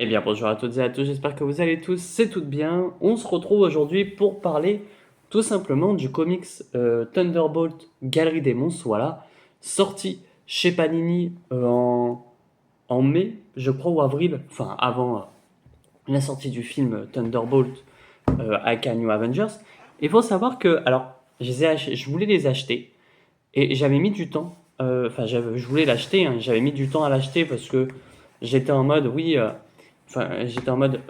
Eh bien, bonjour à toutes et à tous, j'espère que vous allez tous, c'est tout bien. On se retrouve aujourd'hui pour parler tout simplement du comics Thunderbolt Galerie des Monstres, voilà, sorti chez Panini en mai, je crois, ou avril, enfin avant la sortie du film Thunderbolt avec New Avengers. Il faut savoir que, alors, je voulais les acheter et j'avais mis du temps, je voulais l'acheter, hein, j'avais mis du temps à l'acheter parce que j'étais en mode, oui, j'étais en mode,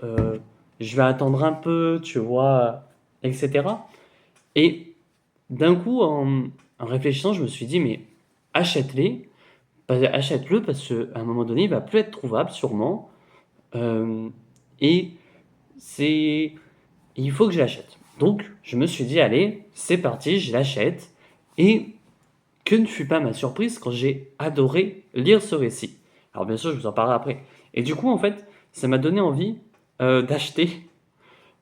je vais attendre un peu, tu vois, etc. Et d'un coup, en réfléchissant, je me suis dit, mais achète-les, achète-le parce qu'à un moment donné, il va plus être trouvable, sûrement. Euh, et c'est, il faut que je l'achète. Donc, je me suis dit, allez, c'est parti, je l'achète. Et que ne fut pas ma surprise quand j'ai adoré lire ce récit. Alors bien sûr, je vous en parlerai après. Et du coup, en fait, ça m'a donné envie d'acheter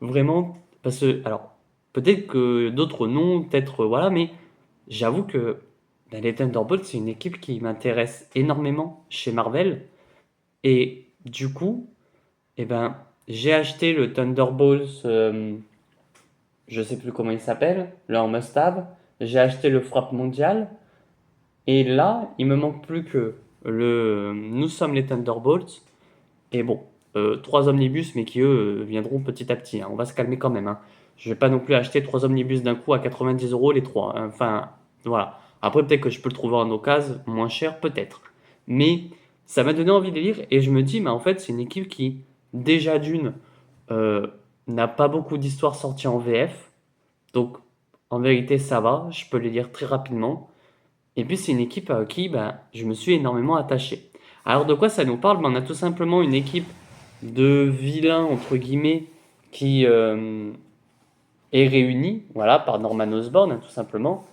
vraiment, parce que, alors, peut-être que d'autres non, peut-être, voilà, mais j'avoue que ben, les Thunderbolts, c'est une équipe qui m'intéresse énormément chez Marvel. Et du coup, eh ben, j'ai acheté le Thunderbolts, je sais plus comment il s'appelle, là en must-have. J'ai acheté le Frappe Mondial. Et là, il me manque plus que le Nous sommes les Thunderbolts. Et bon, trois omnibus, mais qui eux viendront petit à petit, hein. On va se calmer quand même, hein. Je vais pas non plus acheter trois omnibus d'un coup à 90 euros les trois, hein. Enfin, voilà. Après, peut-être que je peux le trouver en occasion, moins cher, peut-être. Mais ça m'a donné envie de les lire et je me dis, mais en fait, c'est une équipe qui, déjà d'une, euh, n'a pas beaucoup d'histoires sorties en VF. Donc, en vérité, ça va. Je peux les lire très rapidement. Et puis c'est une équipe à qui ben, je me suis énormément attaché. Alors de quoi ça nous parle? Ben, on a tout simplement une équipe de vilains, entre guillemets, qui est réunie voilà, par Norman Osborn, hein, tout simplement,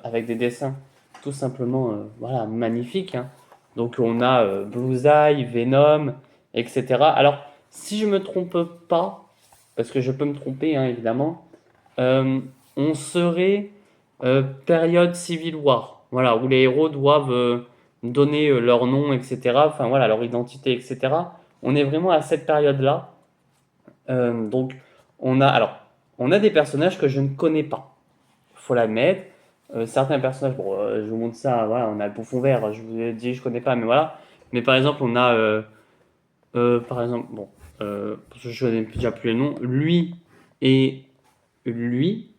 avec des dessins tout simplement voilà, magnifiques, hein. Donc on a Bullseye, Venom, etc. Alors si je me trompe pas, parce que je peux me tromper hein, évidemment, euh, on serait période Civil War, voilà, où les héros doivent donner leur nom, etc., enfin voilà, leur identité, etc. On est vraiment à cette période-là. Donc, alors, on a des personnages que je ne connais pas, faut l'admettre. Certains personnages, bon, je vous montre ça, voilà, on a le bouffon vert, je vous ai dit, je connais pas, mais voilà. Mais par exemple, on a, par exemple, bon, parce que je connais déjà plus les noms, lui et lui,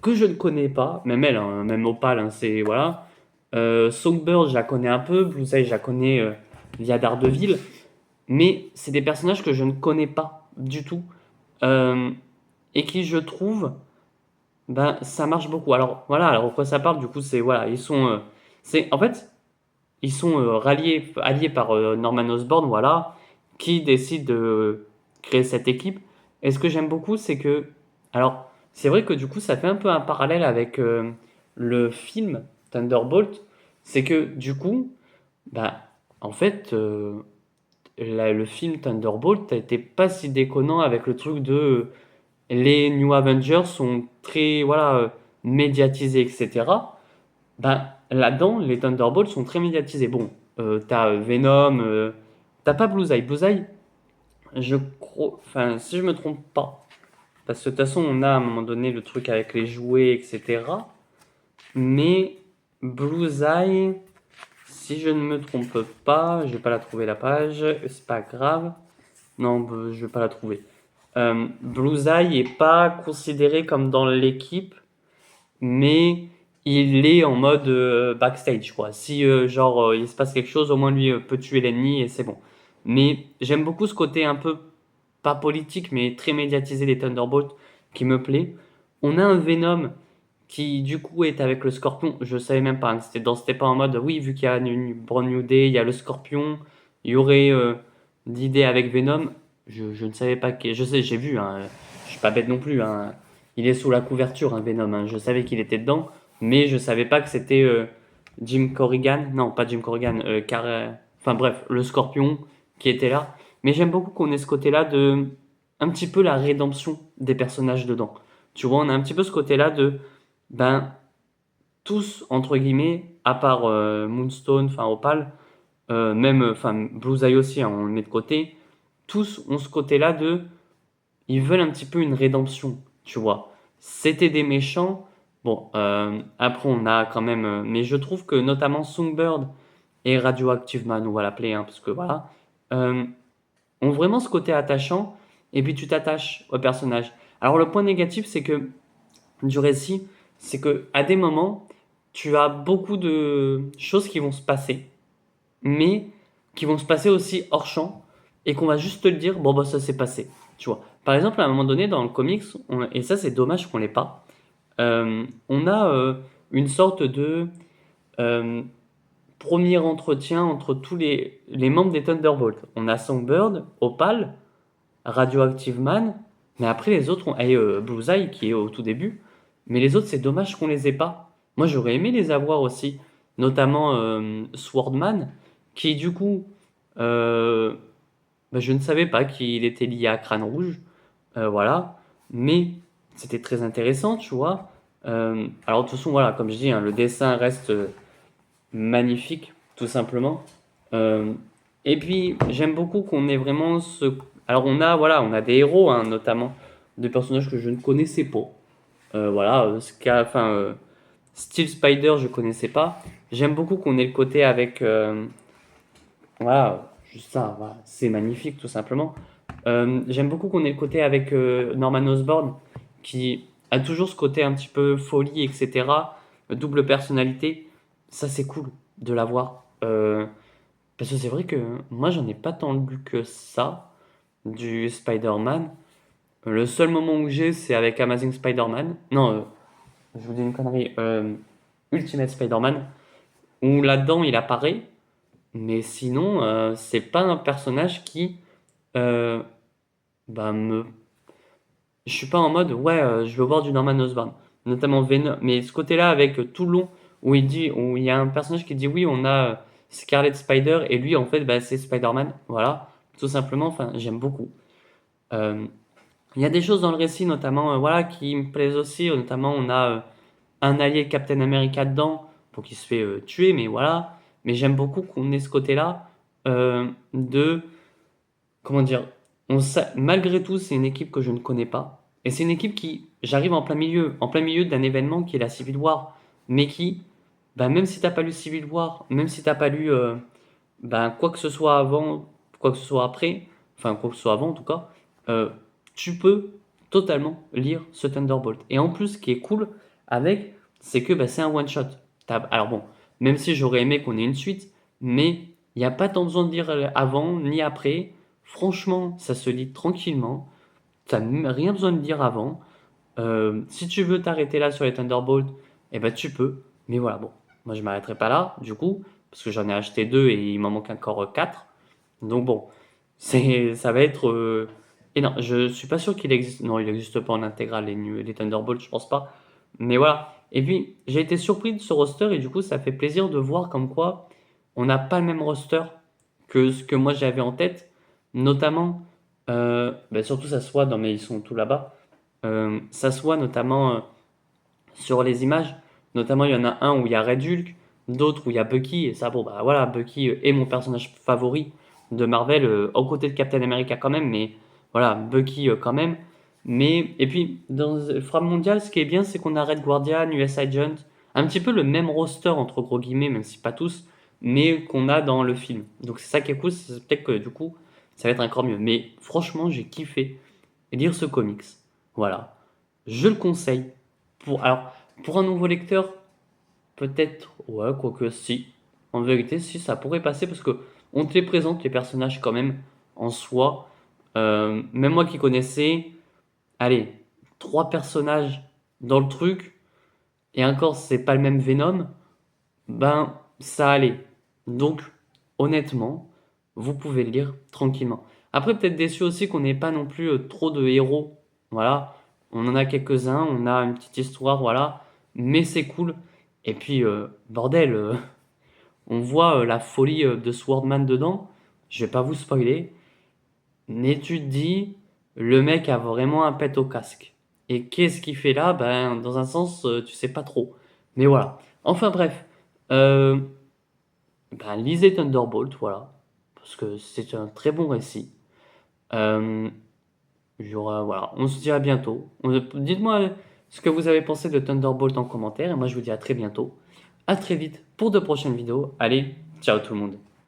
que je ne connais pas, même elle, hein, même Opal, hein, c'est voilà. Songbird, je la connais un peu, Blueseye, je la connais via Daredevil, mais c'est des personnages que je ne connais pas du tout euh, et qui, je trouve, ben ça marche beaucoup. Alors voilà, alors quoi ça parle du coup, c'est voilà, ils sont, c'est en fait, ils sont alliés par Norman Osborn, voilà, qui décide de créer cette équipe. Et ce que j'aime beaucoup, c'est que, alors, c'est vrai que du coup, ça fait un peu un parallèle avec le film Thunderbolt. C'est que du coup, bah, en fait, le film Thunderbolt a été pas si déconnant avec le truc de les New Avengers sont très, voilà, médiatisés, etc. Ben, là-dedans, les Thunderbolts sont très médiatisés. Bon, t'as Venom, t'as pas Bullseye. Bullseye, je crois, enfin, si je me trompe pas, parce que de toute façon, on a à un moment donné le truc avec les jouets, etc. Mais Bullseye, si je ne me trompe pas, je vais pas la trouver la page, c'est pas grave. Non, je vais pas la trouver. Bullseye est pas considéré comme dans l'équipe mais il est en mode backstage, quoi. Si, genre, il se passe quelque chose, au moins lui peut tuer l'ennemi et c'est bon. Mais j'aime beaucoup ce côté un peu, pas politique, mais très médiatisé des Thunderbolts qui me plaît. On a un Venom qui, du coup, est avec le Scorpion. Je savais même pas, hein, c'était pas en mode, oui, vu qu'il y a une Brand New Day, il y a le Scorpion, il y aurait d'idées avec Venom. Je ne savais pas que. Je sais, j'ai vu, hein, je suis pas bête non plus, hein. Il est sous la couverture, un Venom, hein. Je savais qu'il était dedans, mais je savais pas que c'était Jim Corrigan. Non, pas Jim Corrigan. Enfin bref, le Scorpion qui était là. Mais j'aime beaucoup qu'on ait ce côté-là de un petit peu la rédemption des personnages dedans. Tu vois, on a un petit peu ce côté-là de ben tous entre guillemets, à part Moonstone, enfin Opal, même enfin Blue Eye aussi, hein, on le met de côté. tous ont ce côté-là de... Ils veulent un petit peu une rédemption, tu vois. C'était des méchants. Bon, après, on a quand même... mais je trouve que notamment Songbird et Radioactive Man, on va l'appeler, hein, parce que voilà, euh, ont vraiment ce côté attachant, et puis tu t'attaches au personnage. Alors le point négatif, c'est que du récit, c'est que à des moments, tu as beaucoup de choses qui vont se passer, mais qui vont se passer aussi hors champ, et qu'on va juste te le dire, bon bah ça s'est passé, tu vois. Par exemple, à un moment donné, dans le comics, et ça c'est dommage qu'on l'ait pas, on a une sorte de euh, premier entretien entre tous les membres des Thunderbolts. On a Songbird, Opal, Radioactive Man, mais après les autres, et Bullseye qui est au tout début, mais les autres, c'est dommage qu'on les ait pas. Moi, j'aurais aimé les avoir aussi, notamment Swordman, qui du coup, euh, bah, je ne savais pas qu'il était lié à Crâne Rouge, voilà, mais c'était très intéressant, tu vois. Alors de toute façon, voilà, comme je dis, hein, le dessin reste magnifique, tout simplement. Euh, et puis, j'aime beaucoup qu'on ait vraiment ce... Alors, voilà, on a des héros, hein, notamment, des personnages que je ne connaissais pas. Voilà, Steel Spider, je connaissais pas. J'aime beaucoup qu'on ait le côté avec... voilà, juste ça, voilà, c'est magnifique, tout simplement. J'aime beaucoup qu'on ait le côté avec Norman Osborn, qui a toujours ce côté un petit peu folie, etc. Double personnalité. Ça, c'est cool de l'avoir. Parce que c'est vrai que moi, j'en ai pas tant lu que ça, du Spider-Man. Le seul moment où j'ai, c'est avec Amazing Spider-Man. Non, je vous dis une connerie. Ultimate Spider-Man, où là-dedans, il apparaît. Mais sinon, c'est pas un personnage qui euh, bah, me je suis pas en mode ouais, je veux voir du Norman Osborn, notamment Venom, mais ce côté-là avec tout le long où il y a un personnage qui dit oui, on a Scarlet Spider et lui en fait bah, c'est Spider-Man, voilà, tout simplement, enfin j'aime beaucoup. Euh, il y a des choses dans le récit notamment voilà qui me plaisent aussi, notamment on a un allié de Captain America dedans, pour qu'il se fait tuer, mais voilà, mais j'aime beaucoup qu'on ait ce côté-là de comment dire, malgré tout, c'est une équipe que je ne connais pas. Et c'est une équipe qui, j'arrive en plein milieu d'un événement qui est la Civil War, mais qui, bah, même si t'as pas lu Civil War, même si t'as pas lu bah, quoi que ce soit avant, quoi que ce soit après, enfin quoi que ce soit avant en tout cas, euh, tu peux totalement lire ce Thunderbolt. Et en plus, ce qui est cool avec, c'est que bah, c'est un one shot. Alors bon, même si j'aurais aimé qu'on ait une suite, mais il n'y a pas tant besoin de lire avant ni après. Franchement, ça se lit tranquillement. T'as même rien besoin de lire avant. Si tu veux t'arrêter là sur les Thunderbolts, eh ben tu peux. Mais voilà, bon, moi je m'arrêterai pas là, du coup, parce que j'en ai acheté deux et il m'en manque encore quatre. Donc bon, ça va être. Et non, je suis pas sûr qu'il existe. Non, il n'existe pas en intégrale les Thunderbolts, je pense pas. Mais voilà. Et puis, j'ai été surpris de ce roster et du coup, ça fait plaisir de voir comme quoi on n'a pas le même roster que ce que moi j'avais en tête. Notamment, ben surtout ça se voit dans, mais ils sont tous là-bas. Ça se voit notamment sur les images. Notamment, il y en a un où il y a Red Hulk, d'autres où il y a Bucky. Et ça, bon, bah voilà, Bucky est mon personnage favori de Marvel, aux côtés de Captain America quand même, mais voilà, Bucky quand même. Mais, et puis, dans Frappe Mondiale, ce qui est bien, c'est qu'on a Red Guardian, US Agent, un petit peu le même roster, entre gros guillemets, même si pas tous, mais qu'on a dans le film. Donc c'est ça qui est cool, c'est peut-être que du coup, ça va être encore mieux. Mais franchement, j'ai kiffé lire ce comics. Voilà. Je le conseille. Alors, pour un nouveau lecteur, peut-être, ouais, quoique si. En vérité, si, ça pourrait passer parce que on te les présente, les personnages, quand même, en soi. Même moi qui connaissais, allez, trois personnages dans le truc, et encore, c'est pas le même Venom, ben, ça allait. Donc, honnêtement, vous pouvez le lire tranquillement. Après, peut-être déçu aussi qu'on n'ait pas non plus trop de héros. Voilà, on en a quelques-uns, on a une petite histoire, voilà, mais c'est cool. Et puis, bordel, on voit la folie de Swordman dedans. Je vais pas vous spoiler, mais tu te dis, le mec a vraiment un pet au casque. Et qu'est-ce qu'il fait là? Ben, dans un sens, tu sais pas trop. Mais voilà. Enfin bref, euh, ben, lisez Thunderbolt, voilà, parce que c'est un très bon récit. Euh, voilà, on se dit à bientôt. Dites-moi ce que vous avez pensé de Thunderbolt en commentaire, et moi je vous dis à très bientôt. À très vite pour de prochaines vidéos. Allez, ciao tout le monde.